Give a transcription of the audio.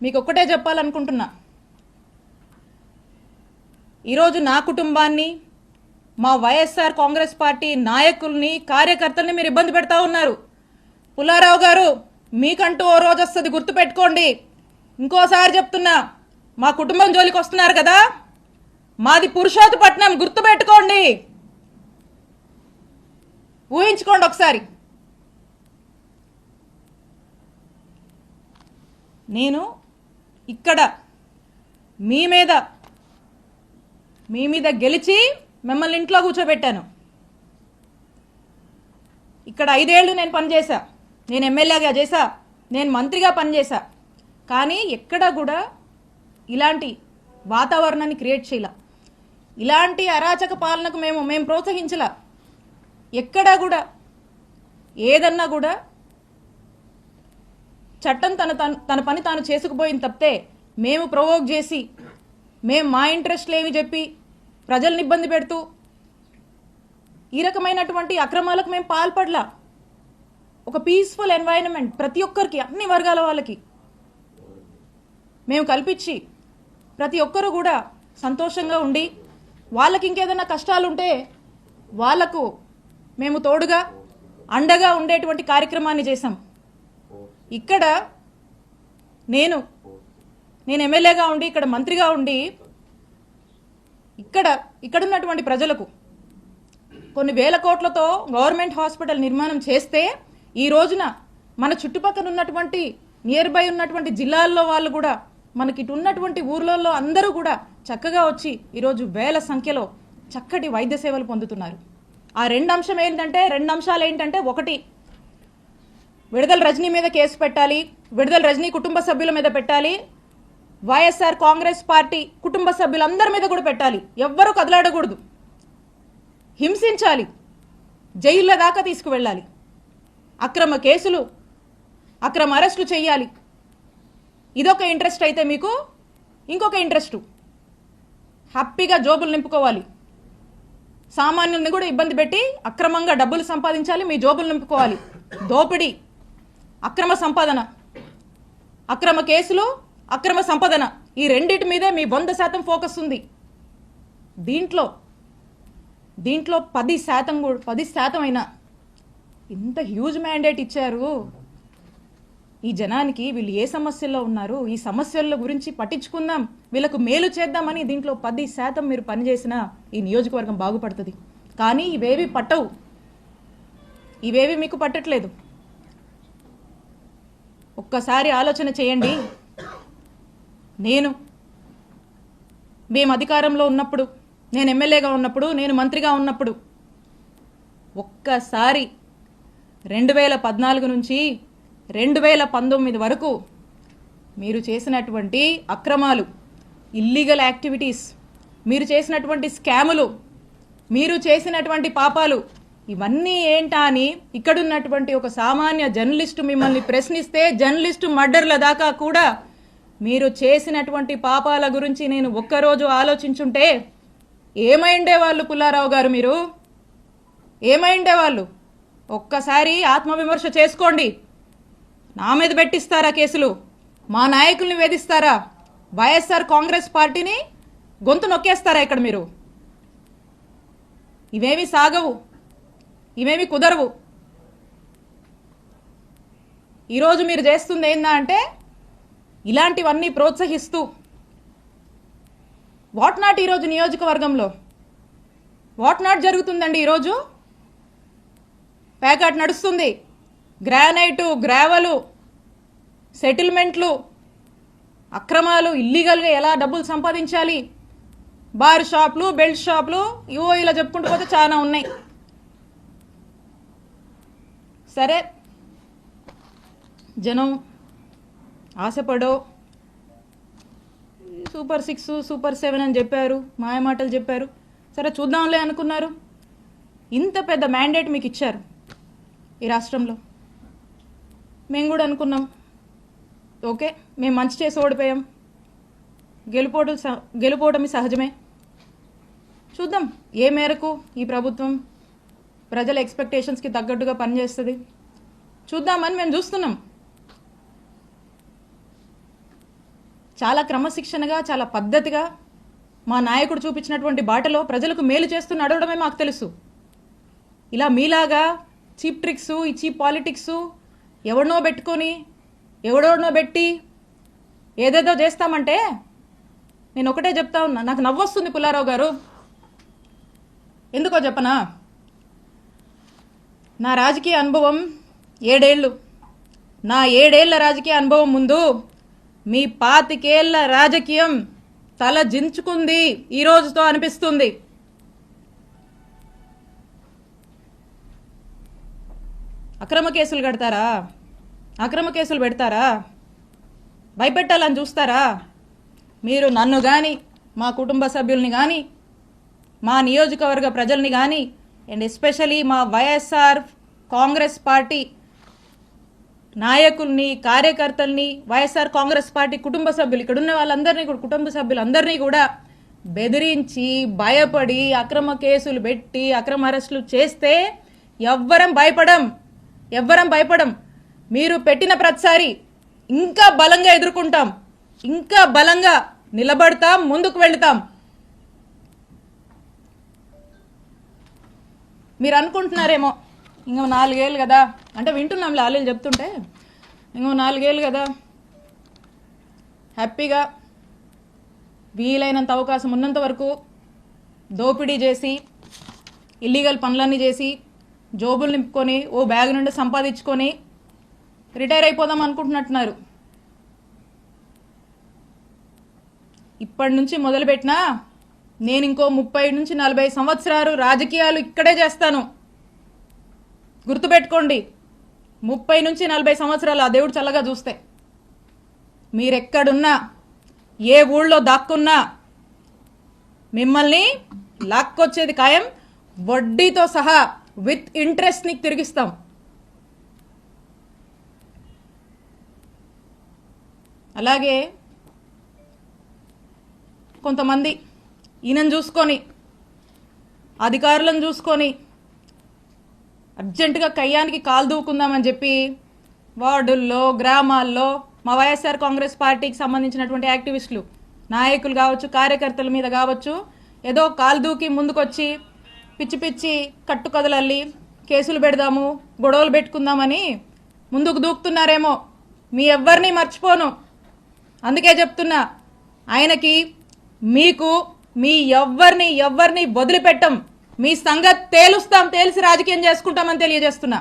మీకు ఒక్కటే చెప్పాలనుకుంటున్నా, ఈరోజు నా కుటుంబాన్ని, మా వైఎస్ఆర్ కాంగ్రెస్ పార్టీ నాయకుల్ని, కార్యకర్తల్ని మీరు ఇబ్బంది పెడతా ఉన్నారు. పుల్లారావు గారు, మీకంటూ ఓ రోజు వస్తుంది, గుర్తుపెట్టుకోండి. ఇంకోసారి చెప్తున్నా, మా కుటుంబం జోలికి వస్తున్నారు కదా, మాది పురుషోత్తపట్నం, గుర్తుపెట్టుకోండి, ఊహించుకోండి ఒకసారి. నేను ఇక్కడ మీ మీద గెలిచి మిమ్మల్ని ఇంట్లో కూర్చోబెట్టాను. ఇక్కడ 5 ఏళ్ళు నేను పనిచేశా, నేను ఎమ్మెల్యేగా చేశా, నేను మంత్రిగా పనిచేశా. కానీ ఎక్కడ కూడా ఇలాంటి వాతావరణాన్ని క్రియేట్ చేయాల, ఇలాంటి అరాచక పాలనకు మేము ప్రోత్సహించలా. ఎక్కడా కూడా ఏదన్నా కూడా చట్టం తన పని తాను చేసుకుపోయింది తప్పితే మేము ప్రొవోక్ చేసి, మేము మా ఇంట్రెస్ట్లు ఏమి చెప్పి ప్రజల్ని ఇబ్బంది పెడుతూ ఈ రకమైనటువంటి అక్రమాలకు మేము పాల్పడలా. ఒక పీస్ఫుల్ ఎన్వైరన్మెంట్ ప్రతి ఒక్కరికి, అన్ని వర్గాల వాళ్ళకి మేము కల్పించి ప్రతి ఒక్కరు కూడా సంతోషంగా ఉండి, వాళ్ళకి ఇంకేదైనా కష్టాలు ఉంటే వాళ్లకు మేము తోడుగా అండగా ఉండేటువంటి కార్యక్రమాన్ని చేశాం. ఇక్కడ నేను ఎమ్మెల్యేగా ఉండి, ఇక్కడ మంత్రిగా ఉండి, ఇక్కడున్నటువంటి ప్రజలకు కొన్ని వేల కోట్లతో గవర్నమెంట్ హాస్పిటల్ నిర్మాణం చేస్తే, ఈ రోజున మన చుట్టుపక్కల ఉన్నటువంటి నియర్ బై ఉన్నటువంటి జిల్లాల్లో వాళ్ళు కూడా, మనకి ఇటు ఉన్నటువంటి ఊర్లలో అందరూ కూడా చక్కగా వచ్చి ఈరోజు వేల సంఖ్యలో చక్కటి వైద్య సేవలు పొందుతున్నారు. ఆ రెండు అంశాలు ఏంటంటే, ఒకటి, విడుదల రజనీ మీద కేసు పెట్టాలి, విడుదల రజనీ కుటుంబ సభ్యుల మీద పెట్టాలి, వైఎస్ఆర్ కాంగ్రెస్ పార్టీ కుటుంబ సభ్యులందరి మీద కూడా పెట్టాలి. ఎవ్వరూ కదలాడకూడదు, హింసించాలి, జైళ్ళ దాకా తీసుకువెళ్ళాలి, అక్రమ కేసులు, అక్రమ అరెస్టులు చేయాలి. ఇదొక ఇంట్రెస్ట్ అయితే, మీకు ఇంకొక ఇంట్రెస్టు, హ్యాపీగా జోబులు నింపుకోవాలి, సామాన్యుల్ని కూడా ఇబ్బంది పెట్టి అక్రమంగా డబ్బులు సంపాదించాలి, మీ జోబులు నింపుకోవాలి. దోపిడీ, అక్రమ సంపాదన, అక్రమ కేసులు, అక్రమ సంపాదన, ఈ రెండింటి మీదే మీ 100% ఫోకస్ ఉంది. దీంట్లో 10% అయినా ఇంత హ్యూజ్ మ్యాండేట్ ఇచ్చారు ఈ జనానికి. వీళ్ళు ఏ సమస్యల్లో ఉన్నారు, ఈ సమస్యల గురించి పట్టించుకుందాం, వీళ్ళకు మేలు చేద్దామని దీంట్లో 10% మీరు పనిచేసినా ఈ నియోజకవర్గం బాగుపడుతుంది. కానీ ఇవేవి పట్టవు, ఇవేవి మీకు పట్టట్లేదు. ఒక్కసారి ఆలోచన చేయండి. మేము అధికారంలో ఉన్నప్పుడు, నేను ఎమ్మెల్యేగా ఉన్నప్పుడు, నేను మంత్రిగా ఉన్నప్పుడు, ఒక్కసారి 2014 నుంచి 2019 వరకు మీరు చేసినటువంటి అక్రమాలు, ఇల్లీగల్ యాక్టివిటీస్, మీరు చేసినటువంటి స్కాములు, మీరు చేసినటువంటి పాపాలు, ఇవన్నీ ఏంటా అని ఇక్కడున్నటువంటి ఒక సామాన్య జర్నలిస్టు మిమ్మల్ని ప్రశ్నిస్తే, జర్నలిస్టు మర్డర్ల దాకా కూడా మీరు చేసినటువంటి పాపాల గురించి నేను ఒక్కరోజు ఆలోచించుంటే ఏమైండేవాళ్ళు పుల్లారావు గారు? మీరు ఏమైండేవాళ్ళు? ఒక్కసారి ఆత్మవిమర్శ చేసుకోండి. నా మీద పెట్టిస్తారా కేసులు? మా నాయకుల్ని వేధిస్తారా? వైఎస్ఆర్ కాంగ్రెస్ పార్టీని గొంతు నొక్కేస్తారా ఇక్కడ మీరు? ఇవేమి సాగవు, ఇవేమి కుదరవు. ఈరోజు మీరు చేస్తుంది ఏందా అంటే, ఇలాంటివన్నీ ప్రోత్సహిస్తూ వాట్ నాట్ ఈరోజు నియోజకవర్గంలో వాట్ నాట్ జరుగుతుందండి. ఈరోజు ప్యాకెట్ నడుస్తుంది, గ్రానైటు, గ్రావెలు, సెటిల్మెంట్లు, అక్రమాలు, ఇల్లీగల్గా ఎలా డబ్బులు సంపాదించాలి, బార్ షాపులు, బెల్ట్ షాపులు, ఇవో ఇలా చెప్పుకుంటూ పోతే చాలా ఉన్నాయి. సరే, జనం ఆశపడో సూపర్ 6, సూపర్ 7 అని చెప్పారు, మాయమాటలు చెప్పారు. సరే చూద్దాంలే అనుకున్నారు. ఇంత పెద్ద మ్యాండేట్ మీకు ఇచ్చారు ఈ రాష్ట్రంలో. మేము కూడా అనుకున్నాం, ఓకే మేము మంచి చేసి ఓడిపోయాం, గెలుపోవటమి సహజమే, చూద్దాం ఏ మేరకు ఈ ప్రభుత్వం ప్రజల ఎక్స్పెక్టేషన్స్కి తగ్గట్టుగా పనిచేస్తుంది చూద్దామని మేము చూస్తున్నాం. చాలా క్రమశిక్షణగా, చాలా పద్ధతిగా మా నాయకుడు చూపించినటువంటి బాటలో ప్రజలకు మేలు చేస్తూ నడవడమే మాకు తెలుసు. ఇలా మీలాగా చీప్ ట్రిక్స్, ఈ చీప్ పాలిటిక్స్ ఎవడనో పెట్టుకొని ఎవడోనో పెట్టి ఏదేదో చేస్తామంటే నేను ఒకటే చెప్తా ఉన్నా. నాకు నవ్వొస్తుంది పుల్లారావు గారు. ఎందుకో చెప్పనా, నా రాజకీయ అనుభవం 7 ఏళ్ళు. నా 7 ఏళ్ల రాజకీయ అనుభవం ముందు మీ 25 ఏళ్ల రాజకీయం తల జించుకుంది ఈ రోజుతో అనిపిస్తుంది. అక్రమ కేసులు కడతారా, అక్రమ కేసులు పెడతారా, భయపెట్టాలని చూస్తారా? మీరు నన్ను కానీ, మా కుటుంబ సభ్యుల్ని కానీ, మా నియోజకవర్గ ప్రజల్ని కానీ, అండ్ ఎస్పెషలీ మా వైఎస్ఆర్ కాంగ్రెస్ పార్టీ నాయకుల్ని, కార్యకర్తల్ని, వైఎస్ఆర్ కాంగ్రెస్ పార్టీ కుటుంబ సభ్యులు, ఇక్కడ ఉన్న వాళ్ళందరినీ కూడా, కుటుంబ సభ్యులందరినీ కూడా బెదిరించి, భయపడి, అక్రమ కేసులు పెట్టి, అక్రమ అరెస్టులు చేస్తే ఎవ్వరం భయపడం. మీరు పెట్టిన ప్రతిసారి ఇంకా బలంగా ఎదుర్కొంటాం, ఇంకా బలంగా నిలబడతాం, ముందుకు వెళుతాం. మీరు అనుకుంటున్నారేమో ఇంకో 4 ఏళ్ళు కదా, అంటే వింటున్నాం లాలీలు చెప్తుంటే, ఇంకో 4 ఏళ్ళు కదా హ్యాపీగా వీలైనంత అవకాశం ఉన్నంత వరకు దోపిడీ చేసి, ఇల్లీగల్ పనులన్నీ చేసి, జోబులు నింపుకొని, ఓ బ్యాగ్ నుండి సంపాదించుకొని రిటైర్ అయిపోదాం అనుకుంటున్నట్టున్నారు. ఇప్పటి నుంచి మొదలుపెట్టినా నేను ఇంకో 30 నుంచి 40 సంవత్సరాలు రాజకీయాలు ఇక్కడే చేస్తాను. గుర్తుపెట్టుకోండి, 30 నుంచి 40 సంవత్సరాలు ఆ దేవుడు చల్లగా చూస్తే మీరెక్కడున్నా, ఏ ఊళ్ళో దాక్కున్నా మిమ్మల్ని లాక్కొచ్చేది ఖాయం. వడ్డీతో సహా విత్ ఇంట్రెస్ట్ నీకు తిరిగిస్తాం. అలాగే కొంతమంది ఈయనను చూసుకొని, అధికారులను చూసుకొని అర్జెంటుగా కయ్యానికి కాలు దూకుందామని చెప్పి వార్డుల్లో, గ్రామాల్లో మా వైఎస్ఆర్ కాంగ్రెస్ పార్టీకి సంబంధించినటువంటి యాక్టివిస్టులు, నాయకులు కావచ్చు, కార్యకర్తల మీద కావచ్చు, ఏదో కాలు దూకి ముందుకొచ్చి పిచ్చి పిచ్చి కట్టుకథలల్లి కేసులు పెడదాము, గొడవలు పెట్టుకుందామని ముందుకు దూకుతున్నారేమో. మీ ఎవ్వరిని మర్చిపోను. అందుకే చెప్తున్నా, ఆయనకి, మీకు, మీ ఎవ్వరిని వదిలిపెట్టం. మీ సంగతి తేలుస్తాం, తేల్చి రాజకీయం చేసుకుంటామని తెలియజేస్తున్నా.